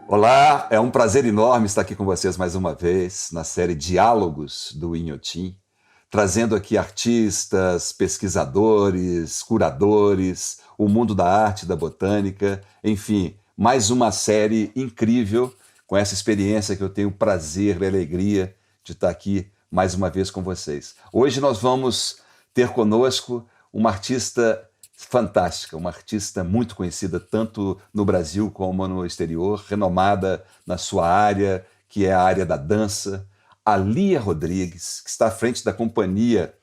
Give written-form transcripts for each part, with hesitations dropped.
Olá, é um prazer enorme estar aqui com vocês mais uma vez na série Diálogos do Inhotim, trazendo aqui artistas, pesquisadores, curadores, o mundo da arte, da botânica, enfim, mais uma série incrível com essa experiência que eu tenho o prazer e a alegria de estar aqui mais uma vez com vocês. Hoje nós vamos ter conosco uma artista fantástica, uma artista muito conhecida tanto no Brasil como no exterior, renomada na sua área, que é a área da dança, a Lia Rodrigues, que está à frente da companhia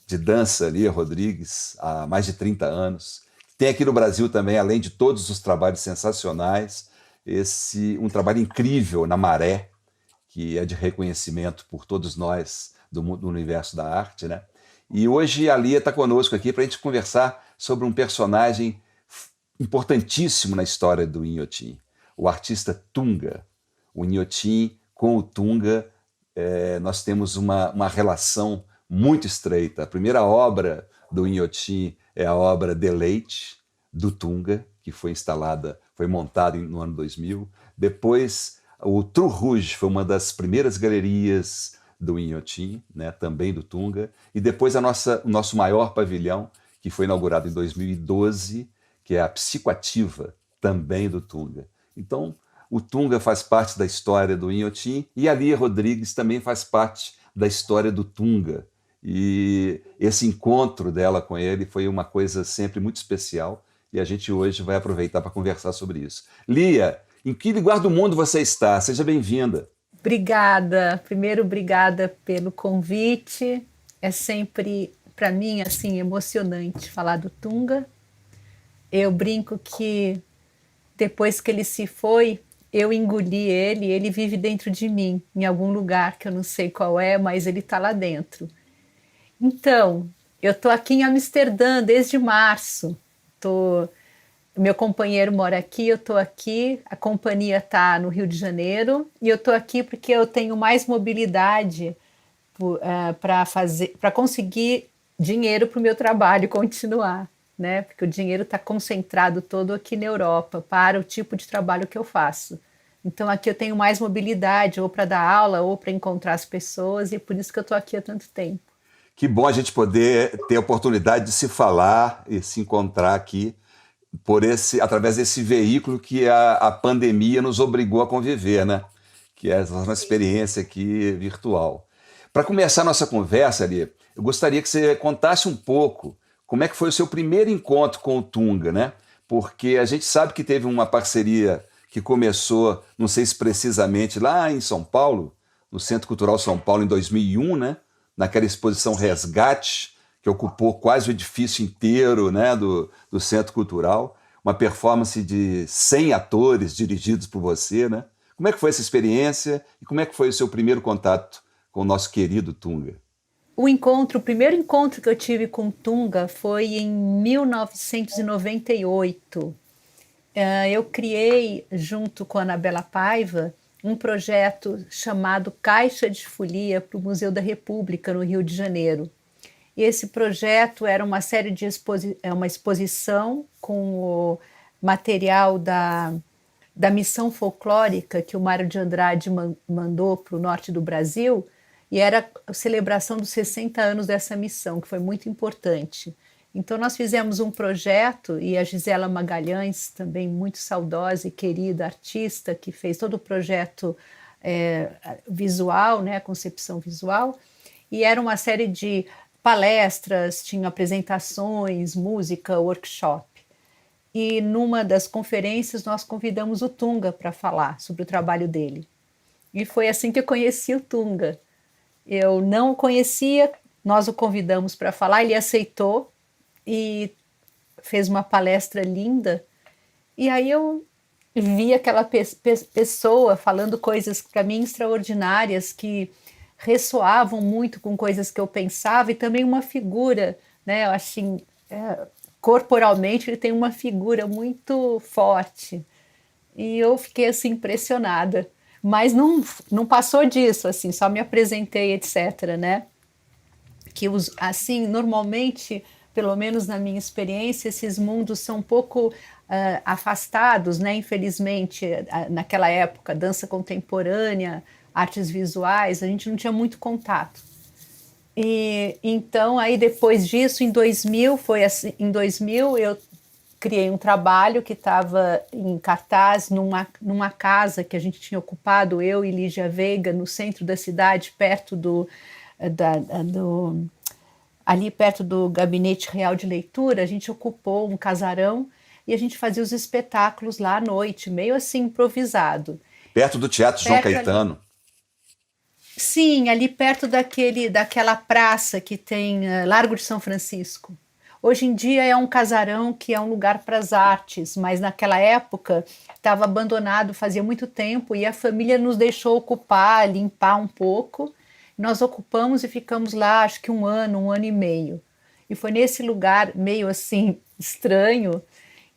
de dança Lia Rodrigues há mais de 30 anos. Tem aqui no Brasil também, além de todos os trabalhos sensacionais, um trabalho incrível na Maré, que é de reconhecimento por todos nós do universo da arte, né? E hoje a Lia está conosco aqui para a gente conversar sobre um personagem importantíssimo na história do Inhotim, o artista Tunga. O Inhotim com o Tunga, nós temos uma relação muito estreita. A primeira obra do Inhotim é a obra Deleite, do Tunga, que foi montada no ano 2000. Depois, o True Rouge foi uma das primeiras galerias do Inhotim, né, também do Tunga, e depois o nosso maior pavilhão, que foi inaugurado em 2012, que é a Psicoativa, também do Tunga. Então, o Tunga faz parte da história do Inhotim e a Lia Rodrigues também faz parte da história do Tunga. E esse encontro dela com ele foi uma coisa sempre muito especial e a gente hoje vai aproveitar para conversar sobre isso. Lia, em que lugar do mundo você está? Seja bem-vinda. Obrigada. Primeiro, obrigada pelo convite. É sempre, para mim, assim, emocionante falar do Tunga. Eu brinco que depois que ele se foi, eu engoli ele vive dentro de mim, em algum lugar que eu não sei qual é, mas ele está lá dentro. Então, eu estou aqui em Amsterdã desde março. Meu companheiro mora aqui, eu estou aqui, a companhia está no Rio de Janeiro e eu estou aqui porque eu tenho mais mobilidade para conseguir dinheiro para o meu trabalho continuar, né? Porque o dinheiro está concentrado todo aqui na Europa para o tipo de trabalho que eu faço. Então aqui eu tenho mais mobilidade ou para dar aula ou para encontrar as pessoas e é por isso que eu estou aqui há tanto tempo. Que bom a gente poder ter a oportunidade de se falar e se encontrar aqui através desse veículo que a pandemia nos obrigou a conviver, né? Que é uma experiência aqui virtual. Para começar a nossa conversa, ali, eu gostaria que você contasse um pouco como é que foi o seu primeiro encontro com o Tunga, né? Porque a gente sabe que teve uma parceria que começou, não sei se precisamente, lá em São Paulo, no Centro Cultural São Paulo, em 2001, né? Naquela exposição Resgate, que ocupou quase o edifício inteiro, né, do Centro Cultural, uma performance de 100 atores dirigidos por você, né? Como é que foi essa experiência e como é que foi o seu primeiro contato com o nosso querido Tunga? O primeiro encontro que eu tive com Tunga foi em 1998. Eu criei, junto com a Anabela Paiva, um projeto chamado Caixa de Folia para o Museu da República, no Rio de Janeiro. E esse projeto era uma série de uma exposição com o material da missão folclórica que o Mário de Andrade mandou para o norte do Brasil, e era a celebração dos 60 anos dessa missão, que foi muito importante. Então nós fizemos um projeto, e a Gisela Magalhães, também muito saudosa e querida artista, que fez todo o projeto visual, né, a concepção visual, e era uma série de palestras, tinha apresentações, música, workshop. E numa das conferências nós convidamos o Tunga para falar sobre o trabalho dele. E foi assim que eu conheci o Tunga. Eu não o conhecia, nós o convidamos para falar, ele aceitou e fez uma palestra linda. E aí eu vi aquela pessoa falando coisas para mim extraordinárias, que ressoavam muito com coisas que eu pensava, e também uma figura, né? Eu acho corporalmente ele tem uma figura muito forte. E eu fiquei assim impressionada. Mas não passou disso, assim, só me apresentei, etc, né? porque assim, normalmente, pelo menos na minha experiência, esses mundos são um pouco afastados, né? Infelizmente, naquela época, dança contemporânea, artes visuais, a gente não tinha muito contato. E então, aí depois disso, em 2000, foi assim, em 2000 eu criei um trabalho que estava em cartaz numa casa que a gente tinha ocupado, eu e Lígia Veiga, no centro da cidade, perto ali perto do Gabinete Real de Leitura. A gente ocupou um casarão e a gente fazia os espetáculos lá à noite, meio assim improvisado. Perto do Teatro João Caetano. Sim, ali perto daquela praça que tem Largo de São Francisco. Hoje em dia é um casarão que é um lugar para as artes, mas naquela época estava abandonado fazia muito tempo e a família nos deixou ocupar, limpar um pouco. Nós ocupamos e ficamos lá acho que um ano e meio. E foi nesse lugar meio assim estranho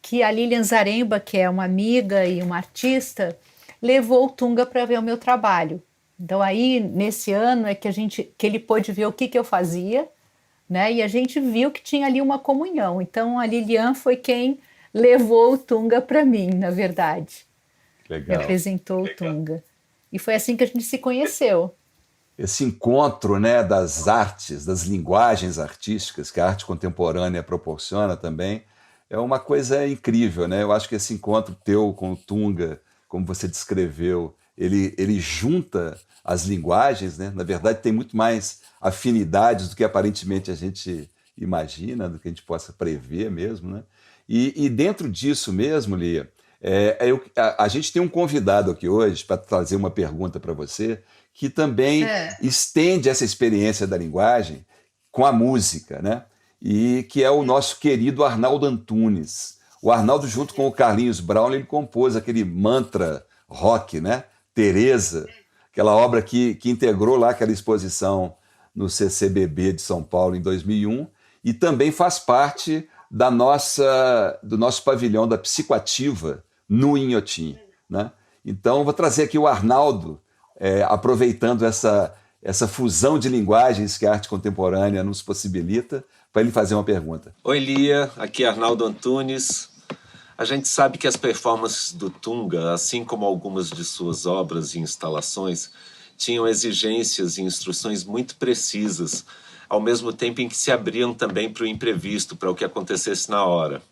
que a Lilian Zaremba, que é uma amiga e uma artista, levou o Tunga para ver o meu trabalho. Então aí, nesse ano, é que ele pôde ver o que eu fazia, né? E a gente viu que tinha ali uma comunhão. Então a Lilian foi quem levou o Tunga para mim, na verdade. Legal. Me apresentou o Tunga. E foi assim que a gente se conheceu. Esse encontro, né, das artes, das linguagens artísticas que a arte contemporânea proporciona também, é uma coisa incrível, né? Eu acho que esse encontro teu com o Tunga, como você descreveu, ele junta as linguagens, né? Na verdade, tem muito mais afinidades do que aparentemente a gente imagina, do que a gente possa prever mesmo, né? E dentro disso mesmo, Lia, a gente tem um convidado aqui hoje para trazer uma pergunta para você, que também estende essa experiência da linguagem com a música, né? E que é o nosso querido Arnaldo Antunes. O Arnaldo, junto com o Carlinhos Brown, ele compôs aquele mantra rock, né? Teresa, aquela obra que integrou lá aquela exposição no CCBB de São Paulo em 2001 e também faz parte do nosso pavilhão da Psicoativa no Inhotim, né? Então, vou trazer aqui o Arnaldo, aproveitando essa fusão de linguagens que a arte contemporânea nos possibilita, para ele fazer uma pergunta. Oi, Lia, aqui é Arnaldo Antunes. A gente sabe que as performances do Tunga, assim como algumas de suas obras e instalações, tinham exigências e instruções muito precisas, ao mesmo tempo em que se abriam também para o imprevisto, para o que acontecesse na hora.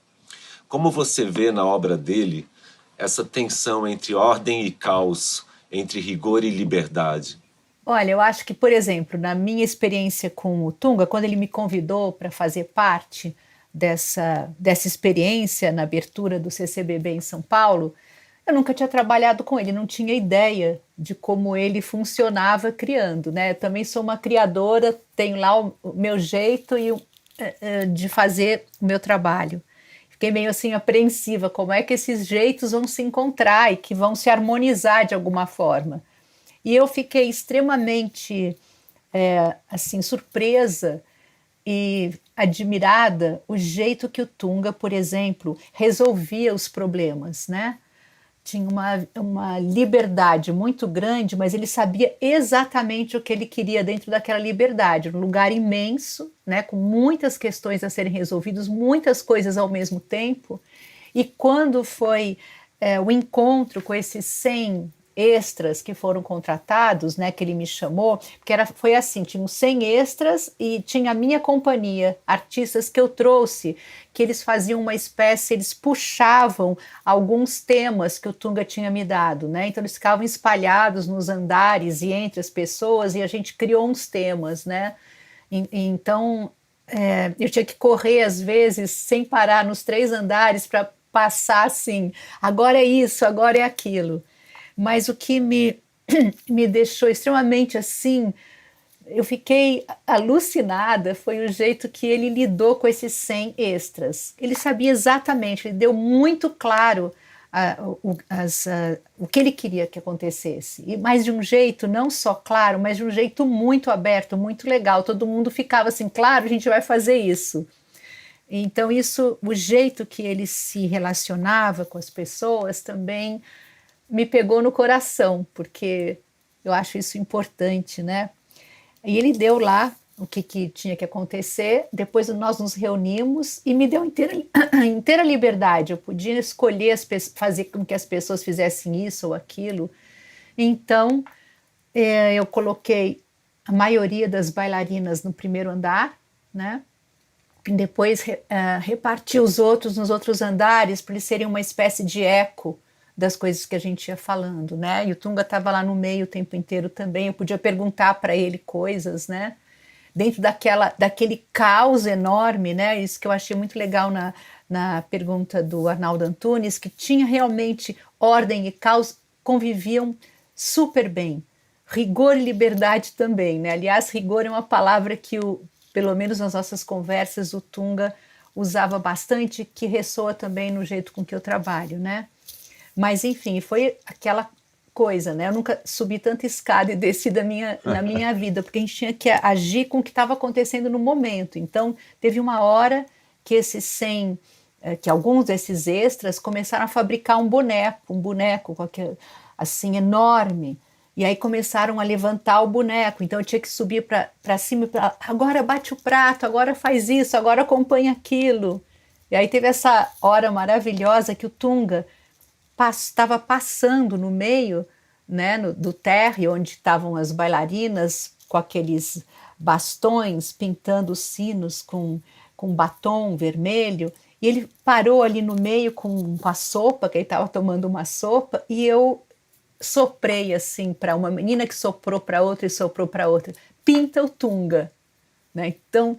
Como você vê na obra dele essa tensão entre ordem e caos, entre rigor e liberdade? Olha, eu acho que, por exemplo, na minha experiência com o Tunga, quando ele me convidou para fazer parte dessa experiência na abertura do CCBB em São Paulo, eu nunca tinha trabalhado com ele, não tinha ideia de como ele funcionava criando, né? Eu também sou uma criadora, tenho lá o meu jeito de fazer o meu trabalho. Fiquei meio assim apreensiva, como é que esses jeitos vão se encontrar e que vão se harmonizar de alguma forma. E eu fiquei extremamente assim, surpresa e admirada o jeito que o Tunga, por exemplo, resolvia os problemas, né? Tinha uma liberdade muito grande, mas ele sabia exatamente o que ele queria dentro daquela liberdade, um lugar imenso, né, com muitas questões a serem resolvidas, muitas coisas ao mesmo tempo. E quando foi o encontro com esses 100 extras que foram contratados, né, que ele me chamou, porque foi assim, tinha 100 extras e tinha a minha companhia, artistas que eu trouxe, que eles faziam uma espécie, eles puxavam alguns temas que o Tunga tinha me dado, né, então eles ficavam espalhados nos andares e entre as pessoas e a gente criou uns temas, né, então eu tinha que correr às vezes sem parar nos 3 andares para passar assim, agora é isso, agora é aquilo. Mas o que me deixou extremamente assim, eu fiquei alucinada, foi o jeito que ele lidou com esses 100 extras. Ele sabia exatamente, ele deu muito claro o que ele queria que acontecesse. Mas de um jeito não só claro, mas de um jeito muito aberto, muito legal. Todo mundo ficava assim, claro, a gente vai fazer isso. Então isso, o jeito que ele se relacionava com as pessoas também me pegou no coração, porque eu acho isso importante, né? E ele deu lá o que tinha que acontecer. Depois nós nos reunimos e me deu inteira liberdade. Eu podia escolher fazer com que as pessoas fizessem isso ou aquilo. Então, eu coloquei a maioria das bailarinas no primeiro andar, né? E depois reparti os outros nos outros andares para eles serem uma espécie de eco das coisas que a gente ia falando, né? E o Tunga estava lá no meio o tempo inteiro também. Eu podia perguntar para ele coisas, né? Dentro daquele caos enorme, né? Isso que eu achei muito legal na pergunta do Arnaldo Antunes, que tinha realmente ordem e caos, conviviam super bem. Rigor e liberdade também, né? Aliás, rigor é uma palavra que, pelo menos nas nossas conversas, o Tunga usava bastante, que ressoa também no jeito com que eu trabalho, né? Mas, enfim, foi aquela coisa, né? Eu nunca subi tanta escada e desci na minha vida, porque a gente tinha que agir com o que estava acontecendo no momento. Então, teve uma hora que que alguns desses extras começaram a fabricar um boneco qualquer, assim, enorme. E aí começaram a levantar o boneco. Então, eu tinha que subir para cima e para agora bate o prato, agora faz isso, agora acompanha aquilo. E aí teve essa hora maravilhosa que o Tunga estava passando no meio, né, do térreo, onde estavam as bailarinas com aqueles bastões pintando os sinos com batom vermelho, e ele parou ali no meio com a sopa, que ele estava tomando uma sopa, e eu soprei assim para uma menina que soprou para outra e soprou para outra, pinta o Tunga, né? Então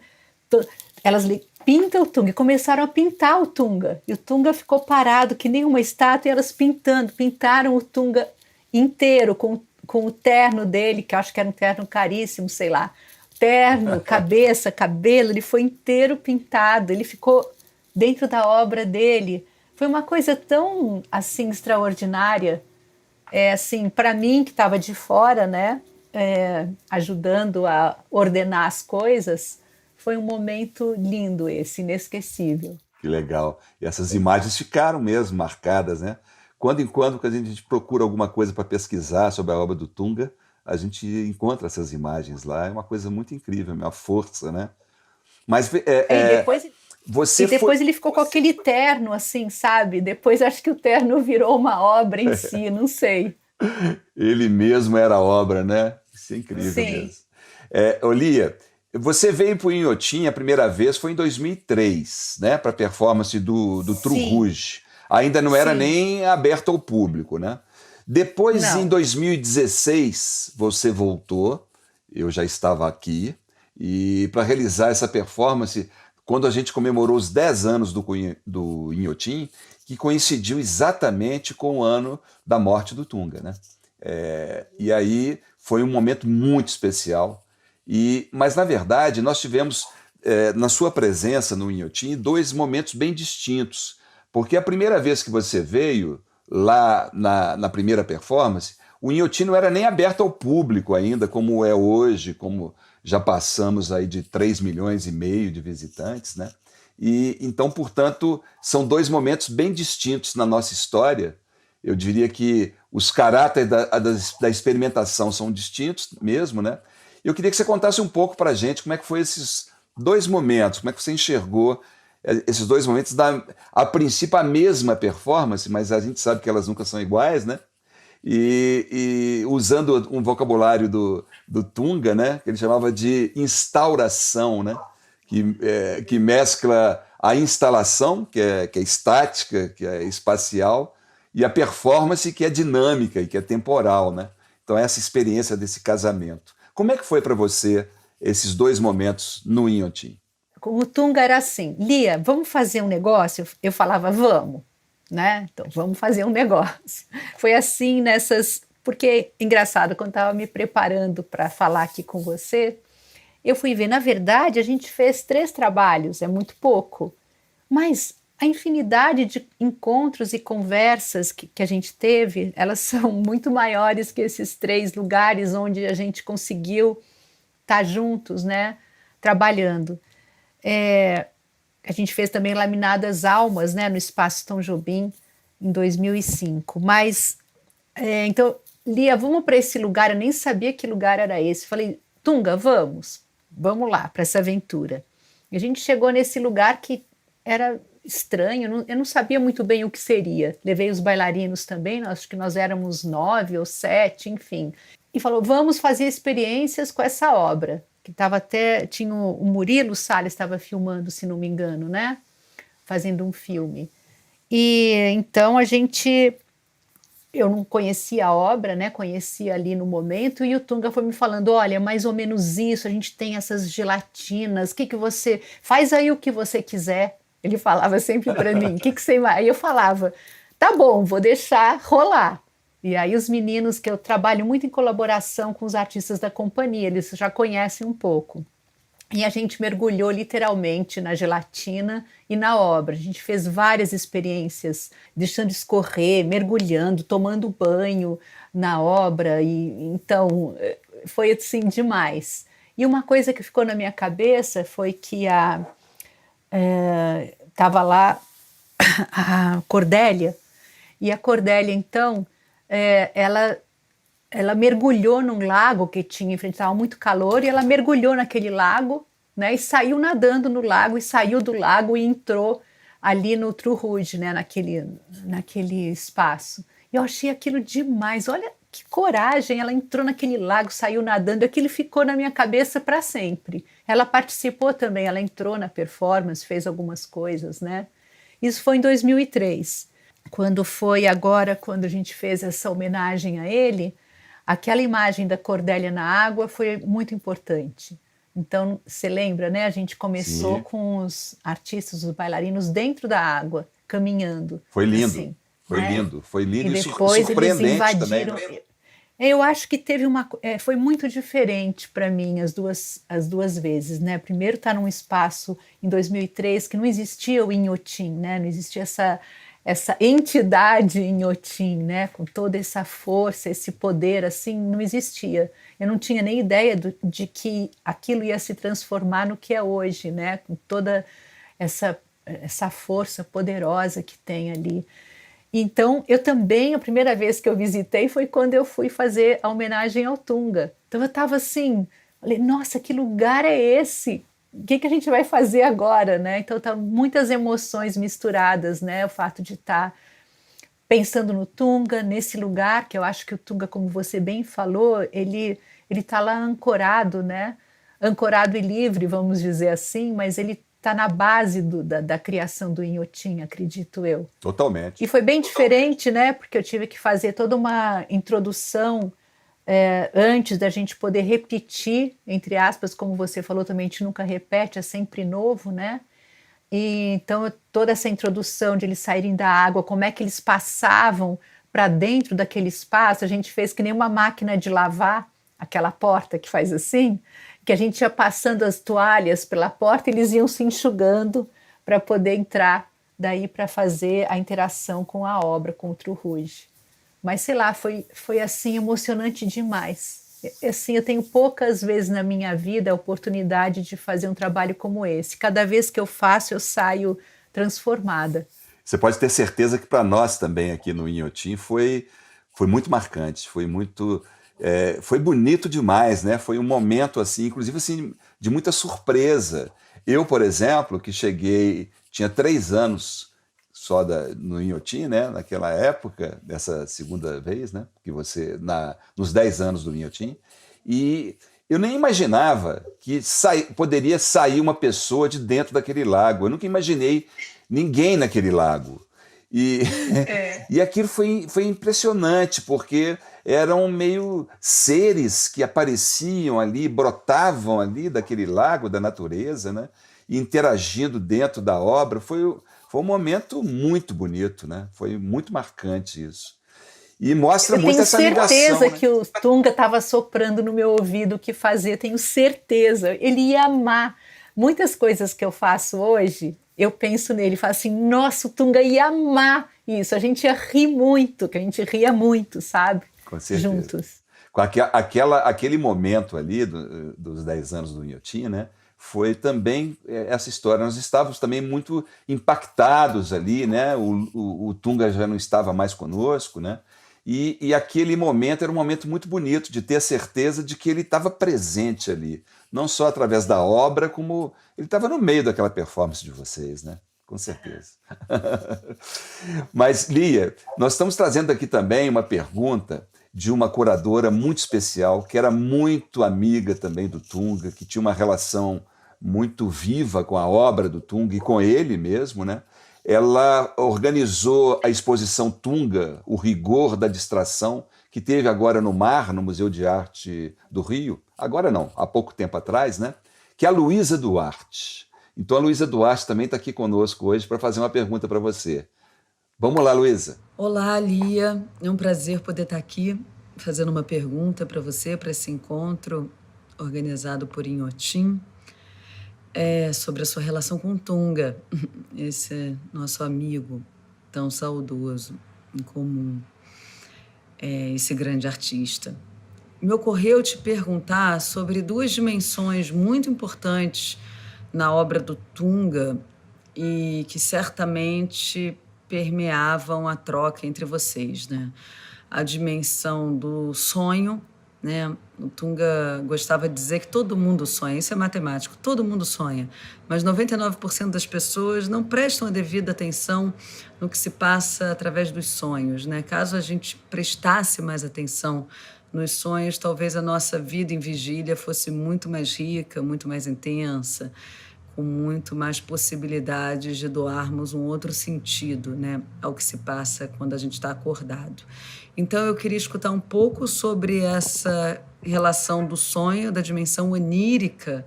elas pinta o Tunga, e começaram a pintar o Tunga, e o Tunga ficou parado que nem uma estátua, e elas pintaram o Tunga inteiro com o terno dele, que eu acho que era um terno caríssimo, sei lá, terno, cabeça, cabelo, ele foi inteiro pintado, ele ficou dentro da obra dele. Foi uma coisa tão assim extraordinária, assim, para mim que estava de fora, né, ajudando a ordenar as coisas. Foi um momento lindo esse, inesquecível. Que legal. E essas imagens ficaram mesmo marcadas, né? Quando em quando que a gente procura alguma coisa para pesquisar sobre a obra do Tunga, a gente encontra essas imagens lá. É uma coisa muito incrível, uma força, né? Mas depois ele ficou com aquele terno, assim, sabe? Depois acho que o terno virou uma obra em si, não sei. Ele mesmo era obra, né? Isso é incrível. Sim. Mesmo. Lia, você veio para o Inhotim a primeira vez, foi em 2003, né? Para a performance do Tru Rouge. Ainda não era nem aberto ao público, né? Depois, em 2016, você voltou, eu já estava aqui, e para realizar essa performance, quando a gente comemorou os 10 anos do Inhotim, que coincidiu exatamente com o ano da morte do Tunga, né? E aí foi um momento muito especial. Mas, na verdade, nós tivemos, na sua presença no Inhotim, 2 momentos bem distintos. Porque a primeira vez que você veio, lá na primeira performance, o Inhotim não era nem aberto ao público ainda, como é hoje, como já passamos aí de 3,5 milhões de visitantes, né? E então, portanto, são 2 momentos bem distintos na nossa história. Eu diria que os caráteres da experimentação são distintos mesmo, né? Eu queria que você contasse um pouco para a gente como é que foi esses 2 momentos, como é que você enxergou esses 2 momentos, a princípio a mesma performance, mas a gente sabe que elas nunca são iguais, né? E usando um vocabulário do Tunga, né? Que ele chamava de instauração, né? Que mescla a instalação, que é estática, que é espacial, e a performance, que é dinâmica e que é temporal, né? Então, essa experiência desse casamento. Como é que foi para você esses 2 momentos no Inhotim? Com o Tunga era assim, Lia, vamos fazer um negócio? Eu falava, vamos, né? Então, vamos fazer um negócio. Foi assim porque, engraçado, quando estava me preparando para falar aqui com você, eu fui ver, na verdade, a gente fez 3 trabalhos, é muito pouco, mas a infinidade de encontros e conversas que a gente teve, elas são muito maiores que esses 3 lugares onde a gente conseguiu estar juntos, né, trabalhando. A gente fez também Laminadas Almas, né, no Espaço Tom Jobim, em 2005. Mas, então, Lia, vamos para esse lugar. Eu nem sabia que lugar era esse. Falei, Tunga, vamos. vamos lá para essa aventura. E a gente chegou nesse lugar que era estranho, eu não sabia muito bem o que seria. Levei os bailarinos também, acho que nós éramos 9 ou 7, enfim. E falou, vamos fazer experiências com essa obra. Que estava até, tinha o Murilo Salles estava filmando, se não me engano, né? Fazendo um filme. E então eu não conhecia a obra, né? Conhecia ali no momento, e o Tunga foi me falando, olha, mais ou menos isso, a gente tem essas gelatinas, que você faz aí o que você quiser. Ele falava sempre para mim, que você vai? Aí eu falava, tá bom, vou deixar rolar. E aí os meninos, que eu trabalho muito em colaboração com os artistas da companhia, eles já conhecem um pouco. E a gente mergulhou literalmente na gelatina e na obra. A gente fez várias experiências, deixando escorrer, mergulhando, tomando banho na obra. E então foi assim demais. E uma coisa que ficou na minha cabeça foi que estava lá a Cordélia, e a Cordélia então ela mergulhou num lago que tinha em frente, estava muito calor, e ela mergulhou naquele lago, né, e saiu nadando no lago, e saiu do lago e entrou ali no True Rouge, né, naquele espaço. E eu achei aquilo demais, olha que coragem, ela entrou naquele lago, saiu nadando, aquilo ficou na minha cabeça para sempre. Ela participou também, ela entrou na performance, fez algumas coisas, né. Isso foi em 2003. Quando a gente fez essa homenagem a ele, aquela imagem da Cordélia na água foi muito importante. Então, você lembra, né? A gente começou Sim. com os artistas, os bailarinos dentro da água, caminhando. Foi lindo, assim, foi né? lindo, foi lindo E e depois eles surpreendente invadiram. também. Eu acho que foi muito diferente para mim as duas vezes, né? Primeiro estar num espaço em 2003 que não existia o Inhotim, né? Não existia essa entidade Inhotim, né? Com toda essa força, esse poder, assim, não existia. Eu não tinha nem ideia de que aquilo ia se transformar no que é hoje, né? Com toda essa força poderosa que tem ali. Então, eu também, a primeira vez que eu visitei foi quando eu fui fazer a homenagem ao Tunga. Então eu estava assim, falei, nossa, que lugar é esse? O que a gente vai fazer agora, né? Então tá muitas emoções misturadas, né? O fato de estar pensando no Tunga, nesse lugar, que eu acho que o Tunga, como você bem falou, ele tá lá ancorado, né? Ancorado e livre, vamos dizer assim, mas ele está na base da criação do Inhotim, acredito eu. Totalmente. E foi bem diferente, né? Porque eu tive que fazer toda uma introdução antes da gente poder repetir, entre aspas, como você falou também, a gente nunca repete, é sempre novo, né? E então toda essa introdução de eles saírem da água, como é que eles passavam para dentro daquele espaço, a gente fez que nem uma máquina de lavar, aquela porta que faz assim, que a gente ia passando as toalhas pela porta e eles iam se enxugando para poder entrar daí para fazer a interação com a obra, com o True Rouge. Mas sei lá, foi assim emocionante demais. Assim, eu tenho poucas vezes na minha vida a oportunidade de fazer um trabalho como esse. Cada vez que eu faço, eu saio transformada. Você pode ter certeza que para nós também aqui no Inhotim foi muito marcante, foi bonito demais, né? Foi um momento assim, inclusive assim, de muita surpresa. Eu, por exemplo, que tinha 3 anos só no Inhotim, né? Naquela época, dessa segunda vez, né? Que nos 10 anos do Inhotim, e eu nem imaginava que poderia sair uma pessoa de dentro daquele lago. Eu nunca imaginei ninguém naquele lago. E aquilo foi impressionante, porque eram meio seres que apareciam ali, brotavam ali daquele lago, da natureza, né? E interagindo dentro da obra. Foi um momento muito bonito, né? Foi muito marcante isso. E mostra muito essa ligação. Eu tenho certeza né? que o Tunga estava soprando no meu ouvido o que fazer, tenho certeza. Ele ia amar. Muitas coisas que eu faço hoje, eu penso nele, falo assim, nossa, o Tunga ia amar isso. A gente ia rir muito, que a gente ria muito, sabe? Com certeza. Juntos. Com aquele momento ali dos 10 anos do Inhotim, né? Foi também essa história. Nós estávamos também muito impactados ali, né? O Tunga já não estava mais conosco, né? E aquele momento era um momento muito bonito de ter a certeza de que ele estava presente ali, não só através da obra, como ele estava no meio daquela performance de vocês, né? Com certeza. Mas, Lia, nós estamos trazendo aqui também uma pergunta de uma curadora muito especial, que era muito amiga também do Tunga, que tinha uma relação muito viva com a obra do Tunga e com ele mesmo, né? Ela organizou a exposição Tunga, O Rigor da Distração, que teve agora no MAR, no Museu de Arte do Rio, agora não, há pouco tempo atrás, né? Que é a Luísa Duarte. Então a Luísa Duarte também está aqui conosco hoje para fazer uma pergunta para você. Vamos lá, Luísa. Olá, Lia. É um prazer poder estar aqui fazendo uma pergunta para você, para esse encontro organizado por Inhotim, sobre a sua relação com Tunga, esse nosso amigo tão saudoso em comum, esse grande artista. Me ocorreu te perguntar sobre duas dimensões muito importantes na obra do Tunga e que certamente permeavam a troca entre vocês, né? A dimensão do sonho, né? O Tunga gostava de dizer que todo mundo sonha, isso é matemático, todo mundo sonha, mas 99% das pessoas não prestam a devida atenção no que se passa através dos sonhos, né? Caso a gente prestasse mais atenção nos sonhos, talvez a nossa vida em vigília fosse muito mais rica, muito mais intensa, com muito mais possibilidades de doarmos um outro sentido, né, ao que se passa quando a gente está acordado. Então, eu queria escutar um pouco sobre essa relação do sonho, da dimensão onírica,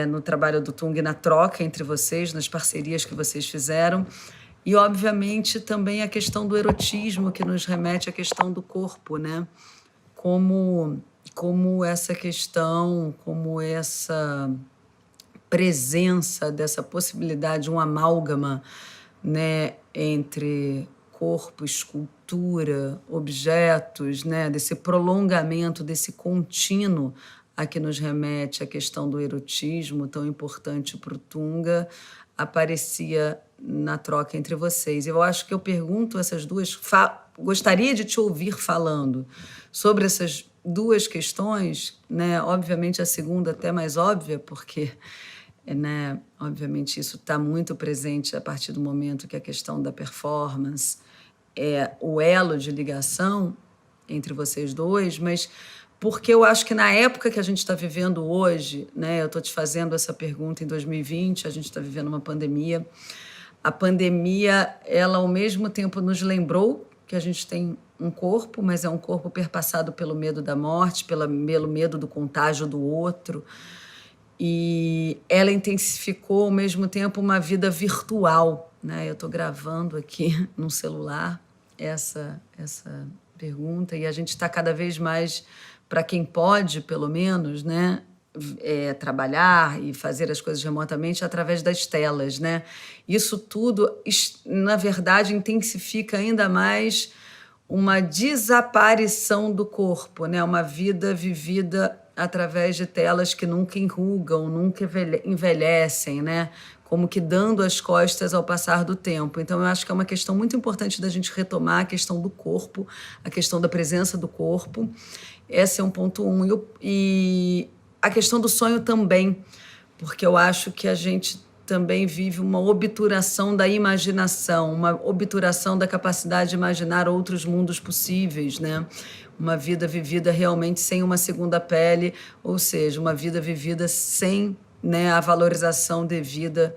no trabalho do Tunga e na troca entre vocês, nas parcerias que vocês fizeram, e, obviamente, também a questão do erotismo, que nos remete à questão do corpo, né? Como essa questão, como essa presença dessa possibilidade, um amálgama, né, entre corpo, escultura, objetos, né, desse prolongamento, desse contínuo a que nos remete a questão do erotismo, tão importante para o Tunga, aparecia na troca entre vocês. Eu acho que eu pergunto essas duas... Gostaria de te ouvir falando sobre essas duas questões, né? Obviamente a segunda até mais óbvia, porque, né, obviamente isso está muito presente a partir do momento que a questão da performance é o elo de ligação entre vocês dois, mas porque eu acho que na época que a gente está vivendo hoje, né, eu estou te fazendo essa pergunta em 2020, a gente está vivendo uma pandemia. A pandemia, ela ao mesmo tempo nos lembrou que a gente tem um corpo, mas é um corpo perpassado pelo medo da morte, pelo medo do contágio do outro. E ela intensificou, ao mesmo tempo, uma vida virtual, né? Eu estou gravando aqui no celular essa pergunta e a gente está cada vez mais, para quem pode, pelo menos, né? Trabalhar e fazer as coisas remotamente através das telas, né? Isso tudo, na verdade, intensifica ainda mais uma desaparição do corpo, né? Uma vida vivida através de telas que nunca enrugam, nunca envelhecem, né? Como que dando as costas ao passar do tempo. Então, eu acho que é uma questão muito importante da gente retomar a questão do corpo, a questão da presença do corpo. Esse é um ponto 1. E a questão do sonho também, porque eu acho que a gente também vive uma obturação da imaginação, uma obturação da capacidade de imaginar outros mundos possíveis, né? Uma vida vivida realmente sem uma segunda pele, ou seja, uma vida vivida sem, né, a valorização devida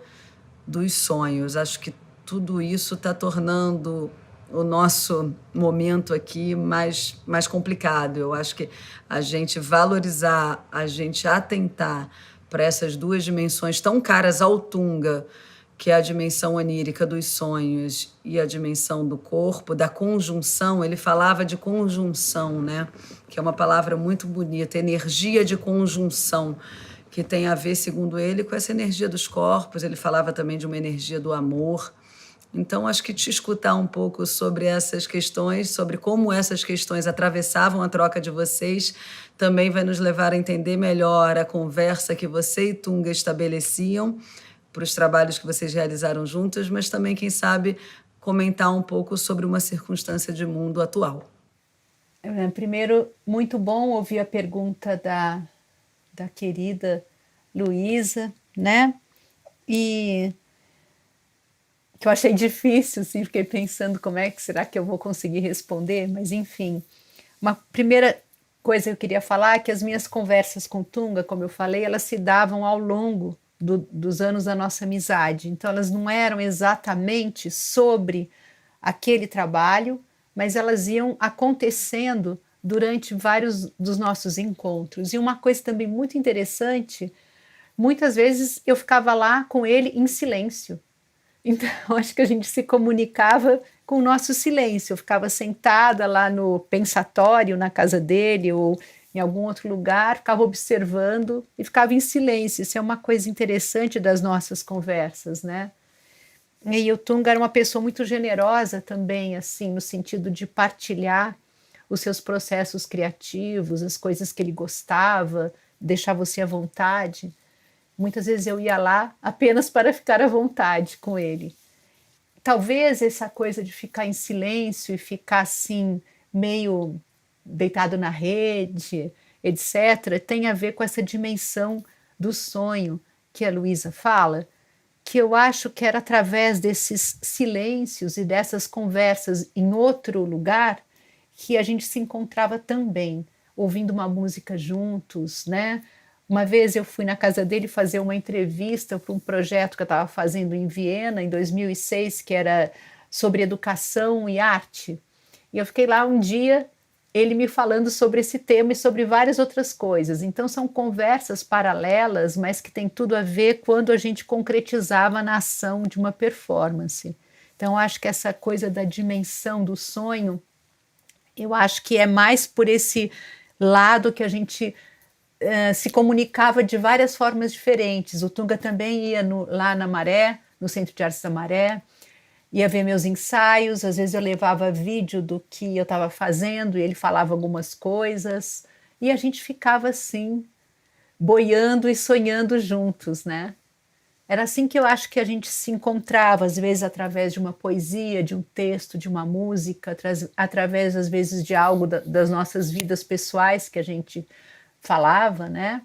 dos sonhos. Acho que tudo isso está tornando o nosso momento aqui mais complicado. Eu acho que a gente valorizar, a gente atentar para essas duas dimensões tão caras ao Tunga, que é a dimensão onírica dos sonhos e a dimensão do corpo, da conjunção. Ele falava de conjunção, né? Que é uma palavra muito bonita, energia de conjunção, que tem a ver, segundo ele, com essa energia dos corpos. Ele falava também de uma energia do amor. Então, acho que te escutar um pouco sobre essas questões, sobre como essas questões atravessavam a troca de vocês, também vai nos levar a entender melhor a conversa que você e Tunga estabeleciam para os trabalhos que vocês realizaram juntos, mas também, quem sabe, comentar um pouco sobre uma circunstância de mundo atual. Primeiro, muito bom ouvir a pergunta da querida Luísa, né? E que eu achei difícil, assim, fiquei pensando como é que será que eu vou conseguir responder, mas enfim. Uma primeira coisa que eu queria falar é que as minhas conversas com Tunga, como eu falei, elas se davam ao longo dos anos da nossa amizade. Então, elas não eram exatamente sobre aquele trabalho, mas elas iam acontecendo durante vários dos nossos encontros. E uma coisa também muito interessante, muitas vezes eu ficava lá com ele em silêncio. Então, acho que a gente se comunicava com o nosso silêncio. Eu ficava sentada lá no pensatório, na casa dele, ou em algum outro lugar, ficava observando e ficava em silêncio. Isso é uma coisa interessante das nossas conversas, né? E o Tunga era uma pessoa muito generosa também, assim, no sentido de partilhar os seus processos criativos, as coisas que ele gostava, deixar você à vontade. Muitas vezes eu ia lá apenas para ficar à vontade com ele. Talvez essa coisa de ficar em silêncio e ficar assim, meio deitado na rede, etc., tem a ver com essa dimensão do sonho que a Luísa fala, que eu acho que era através desses silêncios e dessas conversas em outro lugar que a gente se encontrava também, ouvindo uma música juntos, né? Uma vez eu fui na casa dele fazer uma entrevista para um projeto que eu estava fazendo em Viena, em 2006, que era sobre educação e arte. E eu fiquei lá um dia, ele me falando sobre esse tema e sobre várias outras coisas. Então são conversas paralelas, mas que tem tudo a ver quando a gente concretizava na ação de uma performance. Então acho que essa coisa da dimensão do sonho, eu acho que é mais por esse lado que a gente se comunicava de várias formas diferentes. O Tunga também ia lá na Maré, no Centro de Artes da Maré, ia ver meus ensaios, às vezes eu levava vídeo do que eu estava fazendo e ele falava algumas coisas, e a gente ficava assim, boiando e sonhando juntos, né? Era assim que eu acho que a gente se encontrava, às vezes através de uma poesia, de um texto, de uma música, através, às vezes, de algo das nossas vidas pessoais que a gente falava, né?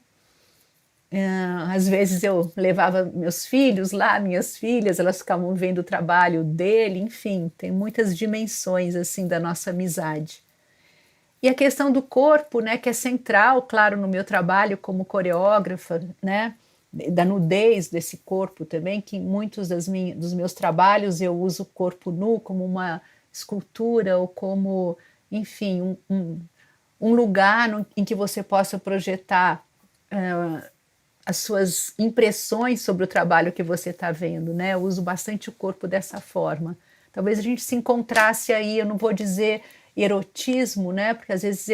Às vezes eu levava meus filhos lá, minhas filhas, elas ficavam vendo o trabalho dele, enfim, tem muitas dimensões assim da nossa amizade. E a questão do corpo, né, que é central, claro, no meu trabalho como coreógrafa, né, da nudez desse corpo também, que em muitos dos meus trabalhos eu uso o corpo nu como uma escultura ou como, enfim, um lugar em que você possa projetar as suas impressões sobre o trabalho que você está vendo, né? Eu uso bastante o corpo dessa forma. Talvez a gente se encontrasse aí, eu não vou dizer erotismo, né? Porque às vezes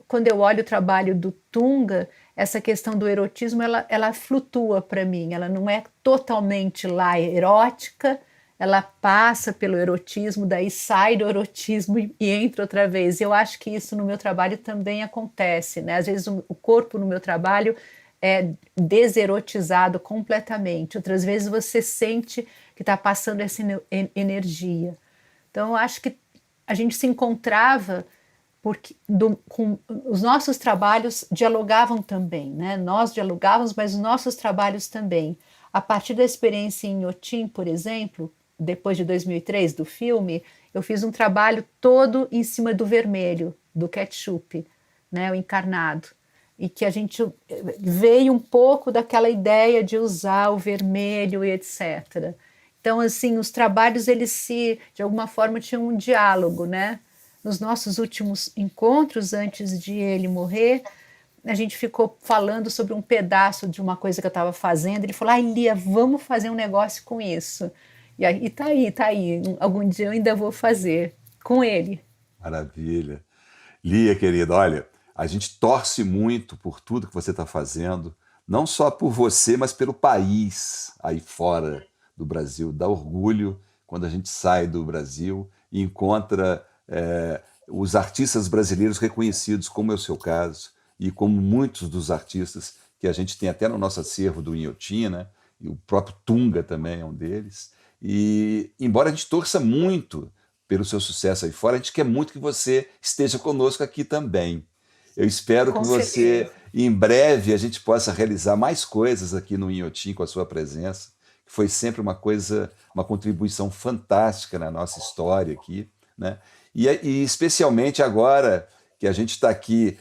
quando eu olho o trabalho do Tunga, essa questão do erotismo, ela flutua para mim, ela não é totalmente lá erótica, ela passa pelo erotismo, daí sai do erotismo e entra outra vez. Eu acho que isso no meu trabalho também acontece, né? Às vezes o corpo no meu trabalho é deserotizado completamente. Outras vezes você sente que está passando essa energia. Então, eu acho que a gente se encontrava porque com os nossos trabalhos dialogavam também, né? Nós dialogávamos, mas os nossos trabalhos também. A partir da experiência em Inhotim, por exemplo, depois de 2003, do filme, eu fiz um trabalho todo em cima do vermelho, do ketchup, né? O encarnado. E que a gente veio um pouco daquela ideia de usar o vermelho e etc. Então, assim, os trabalhos, eles de alguma forma, tinham um diálogo, né? Nos nossos últimos encontros, antes de ele morrer, a gente ficou falando sobre um pedaço de uma coisa que eu estava fazendo. Ele falou, Lia, vamos fazer um negócio com isso. E aí, tá aí. Algum dia eu ainda vou fazer com ele. Maravilha. Lia, querida, olha, a gente torce muito por tudo que você está fazendo, não só por você, mas pelo país aí fora do Brasil. Dá orgulho quando a gente sai do Brasil e encontra os artistas brasileiros reconhecidos, como é o seu caso, e como muitos dos artistas que a gente tem até no nosso acervo do Inhotim, né? E o próprio Tunga também é um deles. E, embora a gente torça muito pelo seu sucesso aí fora, a gente quer muito que você esteja conosco aqui também. Eu espero que Com você, certeza. em breve, a gente possa realizar mais coisas aqui no Inhotim com a sua presença, que foi sempre uma coisa, uma contribuição fantástica na nossa história aqui, né? E especialmente agora que a gente está aqui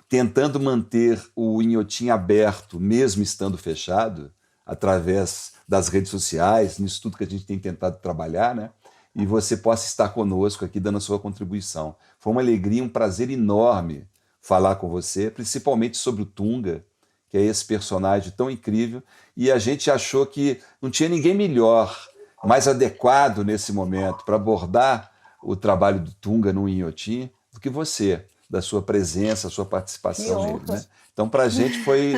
tentando manter o Inhotim aberto, mesmo estando fechado, através das redes sociais, nisso tudo que a gente tem tentado trabalhar, né? E você possa estar conosco aqui dando a sua contribuição. Foi uma alegria, um prazer enorme falar com você, principalmente sobre o Tunga, que é esse personagem tão incrível, e a gente achou que não tinha ninguém melhor, mais adequado nesse momento para abordar o trabalho do Tunga no Inhotim do que você, da sua presença, sua Que participação nele, honra. né? Então, para a gente foi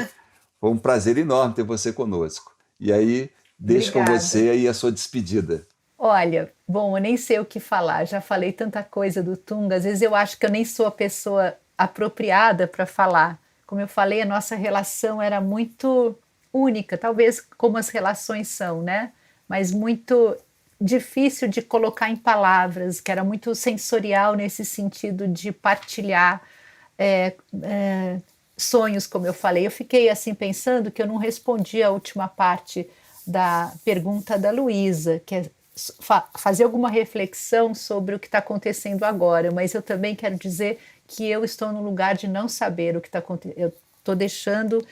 um prazer enorme ter você conosco. E aí, deixo com Obrigada. você aí a sua despedida. Olha, bom, eu nem sei o que falar, já falei tanta coisa do Tunga, às vezes eu acho que eu nem sou a pessoa apropriada para falar. Como eu falei, a nossa relação era muito única, talvez como as relações são, né? Mas muito difícil de colocar em palavras, que era muito sensorial nesse sentido de partilhar é, é, sonhos, como eu falei. Eu fiquei assim pensando que eu não respondi a última parte da pergunta da Luísa, que é fazer alguma reflexão sobre o que está acontecendo agora, mas eu também quero dizer que eu estou no lugar de não saber o que está acontecendo. Eu estou deixando,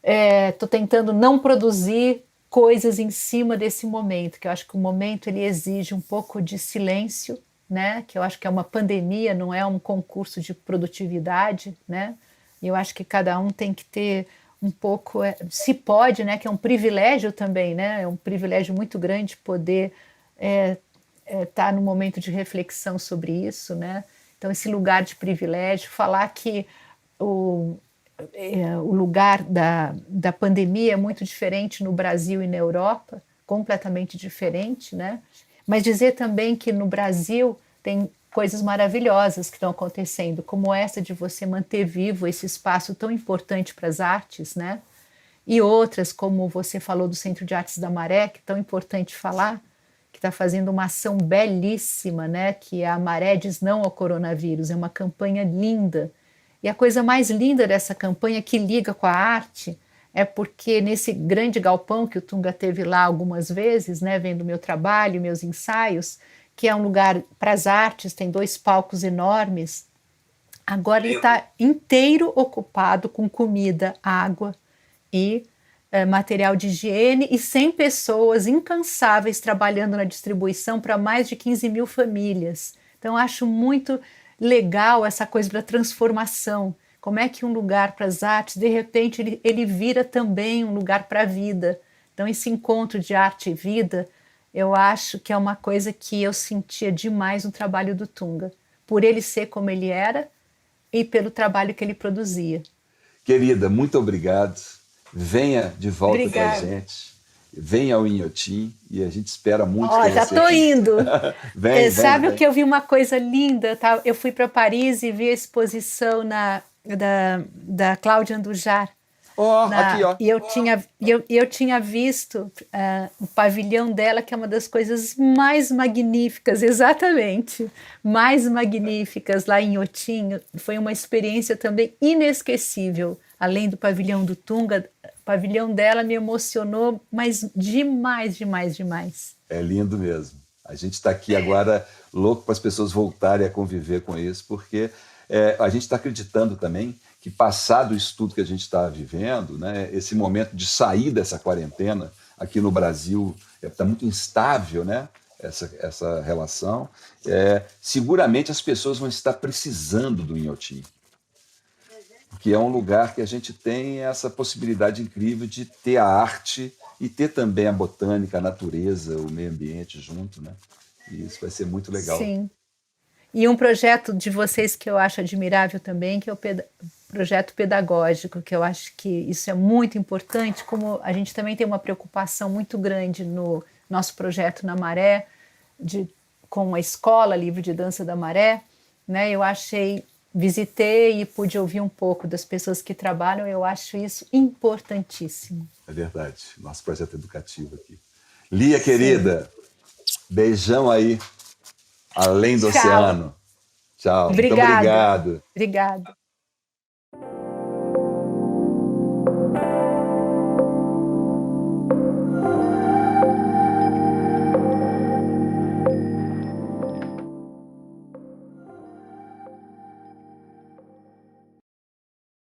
estou tentando não produzir coisas em cima desse momento, que eu acho que o momento ele exige um pouco de silêncio, né? Que eu acho que é uma pandemia, não é um concurso de produtividade, né? E eu acho que cada um tem que ter um pouco, se pode, né? Que é um privilégio também, né? É um privilégio muito grande poder estar no momento de reflexão sobre isso, né? Então esse lugar de privilégio, falar que o, o lugar da pandemia é muito diferente no Brasil e na Europa, completamente diferente, né? Mas dizer também que no Brasil tem coisas maravilhosas que estão acontecendo, como essa de você manter vivo esse espaço tão importante para as artes, né? E outras, como você falou do Centro de Artes da Maré, que é tão importante falar, que está fazendo uma ação belíssima, né? Que é a Maré diz não ao coronavírus, é uma campanha linda. E a coisa mais linda dessa campanha que liga com a arte é porque nesse grande galpão que o Tunga teve lá algumas vezes, né, vendo o meu trabalho, meus ensaios, que é um lugar para as artes, tem 2 palcos enormes, agora ele está inteiro ocupado com comida, água e material de higiene e 100 pessoas incansáveis trabalhando na distribuição para mais de 15 mil famílias. Então, acho muito legal essa coisa da transformação. Como é que um lugar para as artes, de repente, ele vira também um lugar para a vida. Então, esse encontro de arte e vida, eu acho que é uma coisa que eu sentia demais no trabalho do Tunga, por ele ser como ele era e pelo trabalho que ele produzia. Querida, muito obrigado. Venha de volta com a Obrigada. gente. Venha ao Inhotim e a gente espera muito Ó, ter já você estou aqui. indo. Vem, vem, Sabe o vem. que eu vi uma coisa linda? Tá? Eu fui para Paris e vi a exposição da Cláudia Andujar. Ó, aqui, ó. Eu tinha visto o pavilhão dela, que é uma das coisas mais magníficas, exatamente, mais magníficas lá em Otim. Foi uma experiência também inesquecível. Além do pavilhão do Tunga, o pavilhão dela me emocionou, mas demais, demais, demais. É lindo mesmo. A gente está aqui agora louco para as pessoas voltarem a conviver com isso, porque a gente está acreditando também que, passado isso tudo que a gente está vivendo, né, esse momento de sair dessa quarentena, aqui no Brasil está muito instável, né, essa relação, seguramente as pessoas vão estar precisando do Inhotim, que é um lugar que a gente tem essa possibilidade incrível de ter a arte e ter também a botânica, a natureza, o meio ambiente junto, né? E isso vai ser muito legal. Sim. E um projeto de vocês que eu acho admirável também, que é o projeto pedagógico, que eu acho que isso é muito importante, como a gente também tem uma preocupação muito grande no nosso projeto na Maré, com a Escola Livre de Dança da Maré, né? Eu visitei e pude ouvir um pouco das pessoas que trabalham, eu acho isso importantíssimo. É verdade, nosso projeto educativo aqui. Lia, querida, beijão aí, além do Tchau. oceano. Tchau. Muito Obrigada. obrigado. Obrigada.